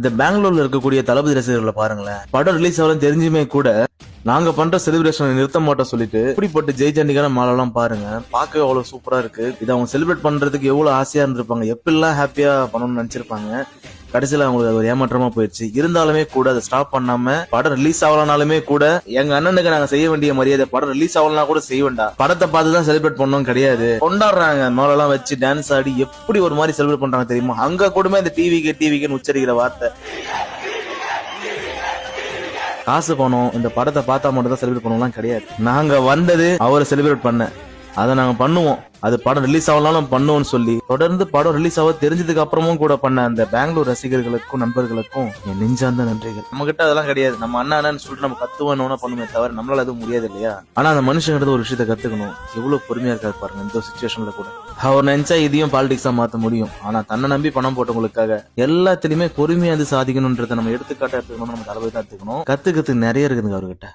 இந்த பெங்களூர்ல இருக்கக்கூடிய தளபதி ரசிகர்களை பாருங்களேன், படம் ரிலீஸ் ஆகலாம் தெரிஞ்சுமே கூட நாங்க பண்ற செலிப்ரேஷன் நிறுத்த மாட்டோம் சொல்லிட்டு இப்படிப்பட்ட ஜெய் சண்டிகார மாலெல்லாம் பாருங்க, பார்க்கவே அவ்வளவு சூப்பரா இருக்கு. இதை அவங்க செலிப்ரேட் பண்றதுக்கு எவ்வளவு ஆசையா இருந்திருப்பாங்க, எப்பெல்லாம் ஹாப்பியா பண்ணணும்னு நினைச்சிருப்பாங்க. கடைசியில அவங்களுக்கு ஒரு ஏமாற்றமா போயிடுச்சு. இருந்தாலுமே கூட அதை ஸ்டாப் பண்ணாம படம் ரிலீஸ் ஆகலனாலுமே கூட எங்க அண்ணனுக்கு நாங்க செய்ய வேண்டிய மரியாதை, படம் ரிலீஸ் ஆகலனா கூட செய்ய வேண்டாம், படத்தை பார்த்துதான் செலிப்ரேட் பண்ணணும் கிடையாது. கொண்டாடுறாங்க, மேலெல்லாம் வச்சு டான்ஸ் ஆடி எப்படி ஒரு மாதிரி செலிப்ரேட் பண்றாங்க தெரியுமா? அங்க கூட இந்த டிவிக்கு உச்சரிக்கிற வார்த்தை, காசு பணம் இந்த படத்தை பார்த்தா மட்டும் தான் செலிப்ரேட் பண்ணுவோம்லாம் கிடையாது. நாங்க வந்தது அவரை செலிப்ரேட் பண்ண, அதை நாங்க பண்ணுவோம். அது படம் ரிலீஸ் ஆகலாம் பண்ணுவோம்னு சொல்லி தொடர்ந்து படம் ரிலீஸ் ஆக தெரிஞ்சதுக்கு அப்புறமும் கூட பண்ண அந்த பெங்களூர் ரசிகர்களுக்கும் நண்பர்களுக்கும் என் நெஞ்சார்ந்த நன்றிகள். நம்ம கிட்ட அதெல்லாம் கிடையாது. நம்ம அண்ணான்னு சொல்லிட்டு நம்ம கத்துவோம்னு பண்ணுமே தவிர நம்மளால எதுவும் முடியாது இல்லையா? ஆனா அந்த மனுஷங்கிறது ஒரு விஷயத்த கத்துக்கணும். எவ்வளவு பொறுமையா இருக்காரு பாருங்க இந்த சிச்சுவேஷன்ல கூட. அவர் நினைச்சா இதையும் பாலிடிக்ஸா மாத்த முடியும். ஆனா தன்னை நம்பி பணம் போட்டவங்களுக்காக எல்லாத்திலுமே பொறுமையா சாதிக்கணும்ன்றதை நம்ம எடுத்துக்காட்ட எடுத்துக்கணும். நம்ம தலைவர் தான் எடுத்துக்கணும். கத்துக்கிறதுக்கு நிறைய இருக்குதுங்க அவர்கிட்ட.